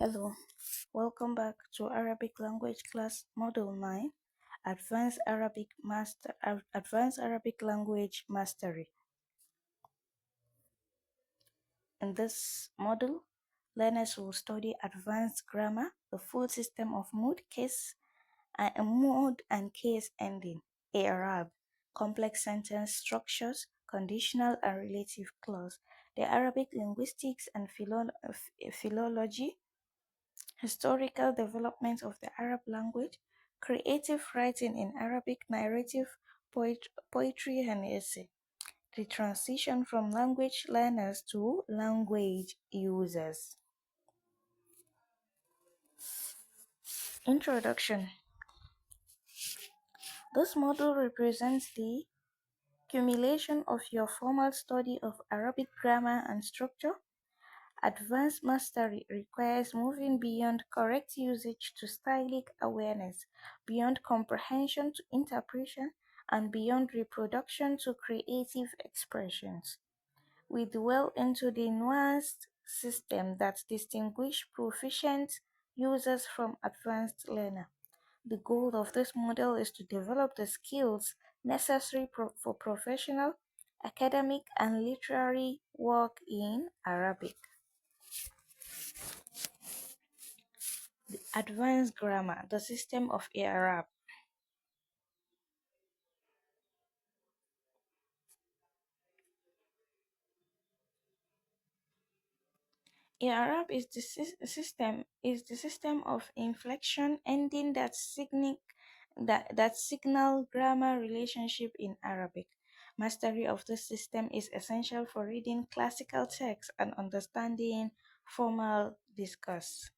Hello, welcome back to Arabic language class module 9, Advanced Arabic language mastery. In this module, learners will study advanced grammar, the full system of mood and case ending, Arab, complex sentence structures, conditional and relative clause, the Arabic linguistics and philology, historical development of the Arab language, creative writing in Arabic, narrative, poetry, and essay. The transition from language learners to language users. Introduction. This module represents the accumulation of your formal study of Arabic grammar and structure. Advanced mastery requires moving beyond correct usage to stylistic awareness, beyond comprehension to interpretation, and beyond reproduction to creative expressions. We dwell into the nuanced system that distinguishes proficient users from advanced learners. The goal of this model is to develop the skills necessary for professional, academic, and literary work in Arabic. Advanced grammar, the system of Arab. Arab is the system of inflection ending that signal grammar relationship in Arabic. Mastery of this system is essential for reading classical texts and understanding formal discourse.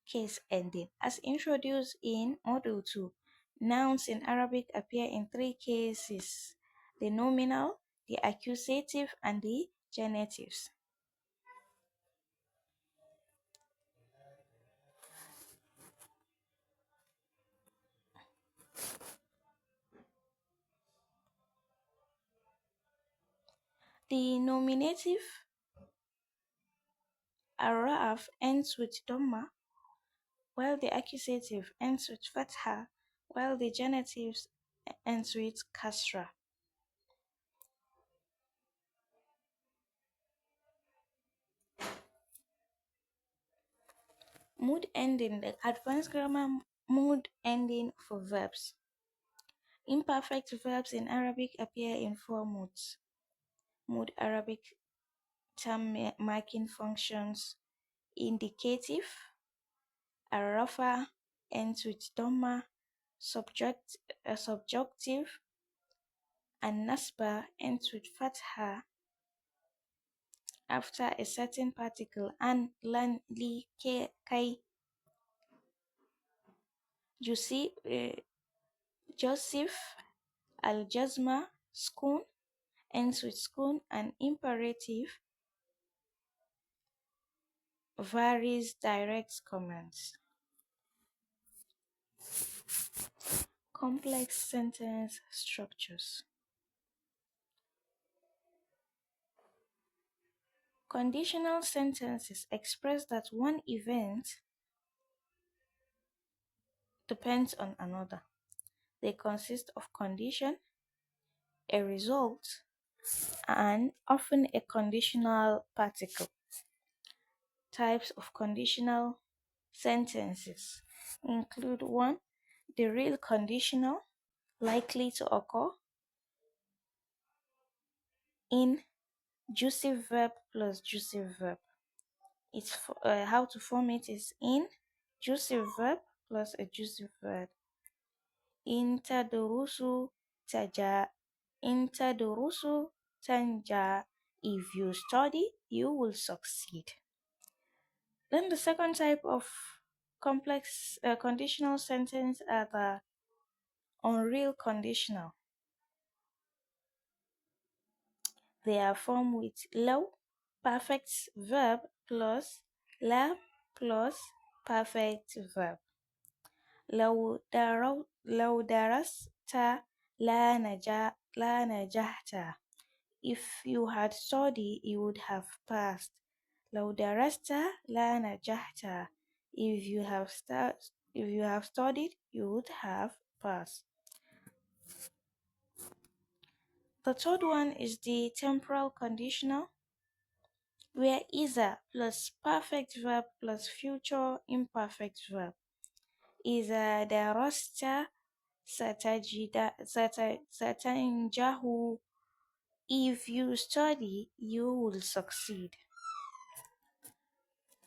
Case ending. As introduced in Module 2, nouns in Arabic appear in three cases: the nominal, the accusative, and the genitives. The nominative araf ends with dhamma, while the accusative ends with fatha, while the genitives ends with kasra. Mood ending, the advanced grammar mood ending for verbs. Imperfect verbs in Arabic appear in four moods. Mood Arabic term marking functions: indicative, arafa ends with dhamma, subjunctive, and nasba ends with fatha after a certain particle, and lan, li, kai. Joseph, al-jazma, skun ends with skun, and imperative varies direct commands. Complex sentence structures. Conditional sentences express that one event depends on another. They consist of condition, a result, and often a conditional particle. Types of conditional sentences include 1. The real conditional, likely to occur in jussive verb plus jussive verb. How to form it is in jussive verb plus a jussive verb. Intadurusu taja. Intadurusu tanja. If you study, you will succeed. Then the second type of complex conditional sentence are the unreal conditional. They are formed with law, perfect verb plus la plus perfect verb. لو درست لا نجحت. If you had studied, you would have passed. لو درست لا نجحت. If you have studied, you would have passed. The third one is the temporal conditional, where either plus perfect verb plus future imperfect verb. إذا درست ستنجح. If you study, you will succeed.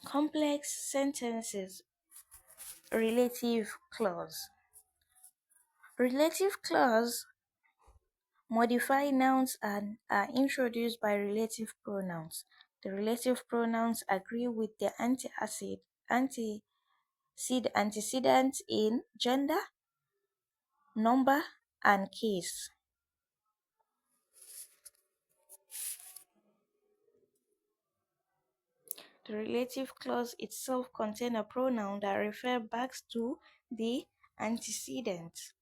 Complex sentences. Relative clause. Relative clause modify nouns and are introduced by relative pronouns. The relative pronouns agree with the antecedent in gender, number, and case. The relative clause itself contains a pronoun that refers back to the antecedent.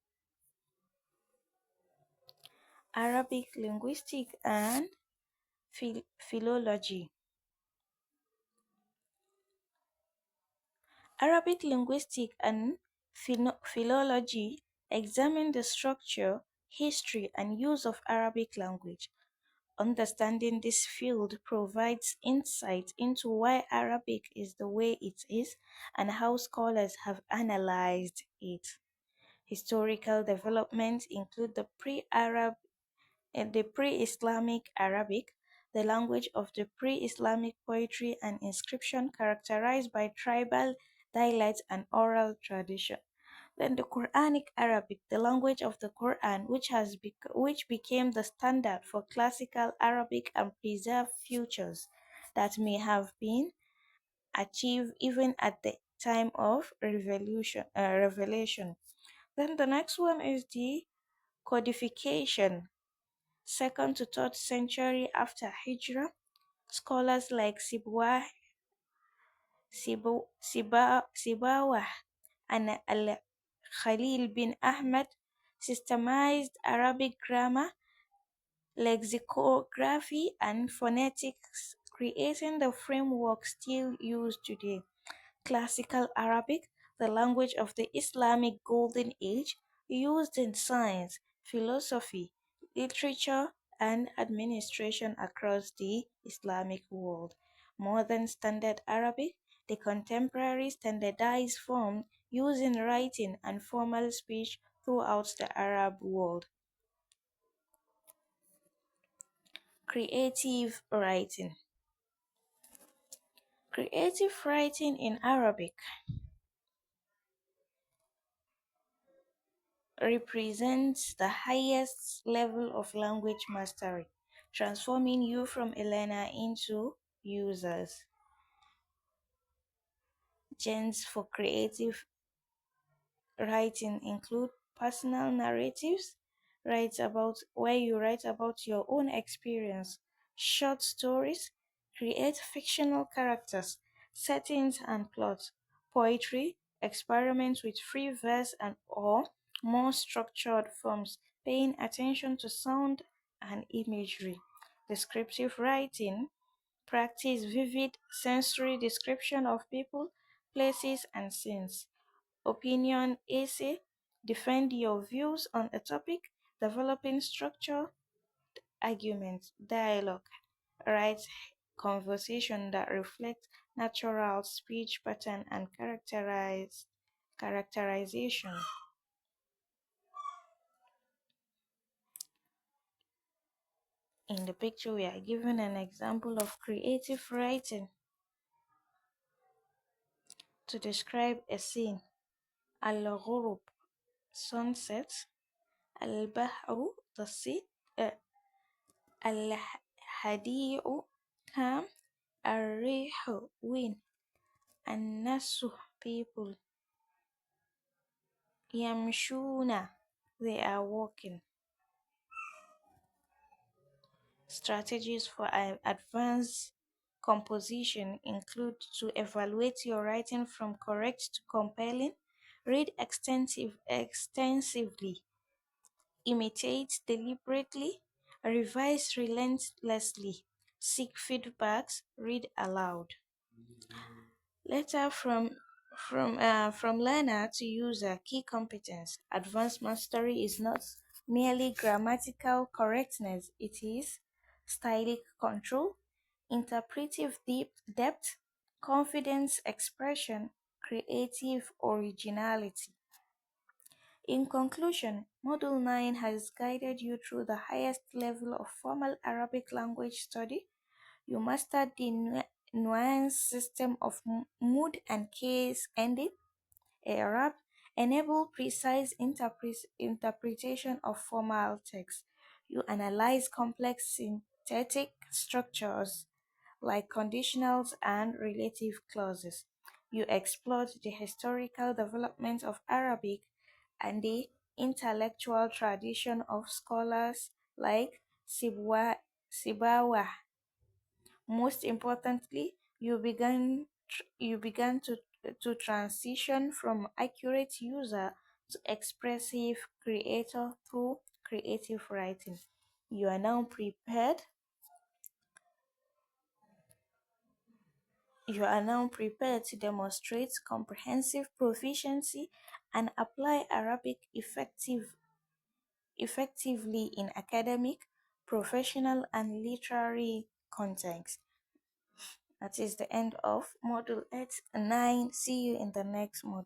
Arabic linguistics and philology. Arabic linguistics and philology examine the structure, history, and use of Arabic language. Understanding this field provides insight into why Arabic is the way it is and how scholars have analyzed it. Historical developments include the pre-Islamic Arabic, the language of the pre-Islamic poetry and inscription characterized by tribal dialects and oral tradition. Then the Quranic Arabic, the language of the Quran, which became the standard for classical Arabic and preserved features that may have been achieved even at the time of revelation. Then the next one is the codification. Second to third century after Hijrah, scholars like Sibawah and Al-Khalil bin Ahmad systemized Arabic grammar, lexicography, and phonetics, creating the framework still used today. Classical Arabic, the language of the Islamic Golden Age, used in science, philosophy, literature, and administration across the Islamic world. Modern Standard Arabic, the contemporary standardized form used in writing and formal speech throughout the Arab world. Creative writing. Creative writing in Arabic represents the highest level of language mastery, transforming you from a learner into users. Genres for creative writing include personal narratives, where you write about your own experience, short stories, create fictional characters, settings and plots, poetry, experiment with free verse and or more structured forms, paying attention to sound and imagery. Descriptive writing, practice vivid sensory description of people, places, and scenes. Opinion essay, defend your views on a topic, developing structure, argument, dialogue, write conversation that reflect natural speech pattern and characterization. In the picture, we are given an example of creative writing to describe a scene. Al-ghurub, sunset. Al-bahru, the sea. Al-hadi'u, calm. Al-rihu, wind. An-nasu, people. Yamshuna, they are walking. Strategies for advanced composition include to evaluate your writing from correct to compelling, read extensively, imitate deliberately, revise relentlessly, seek feedbacks, read aloud. Letter from learner to user. Key competence. Advanced mastery is not merely grammatical correctness, it is stylistic control, interpretive depth, confidence expression, creative originality. In conclusion, Module 9 has guided you through the highest level of formal Arabic language study. You mastered the nuanced system of mood and case ending, Arab, enable precise interpretation of formal text. You analyze complex synthetic structures like conditionals and relative clauses. You explored the historical development of Arabic and the intellectual tradition of scholars like Sibawah. Most importantly, you began to transition from accurate user to expressive creator through creative writing. You are now prepared You are now prepared to demonstrate comprehensive proficiency and apply Arabic effectively in academic, professional, and literary contexts. That is the end of Module 8 and 9. See you in the next module.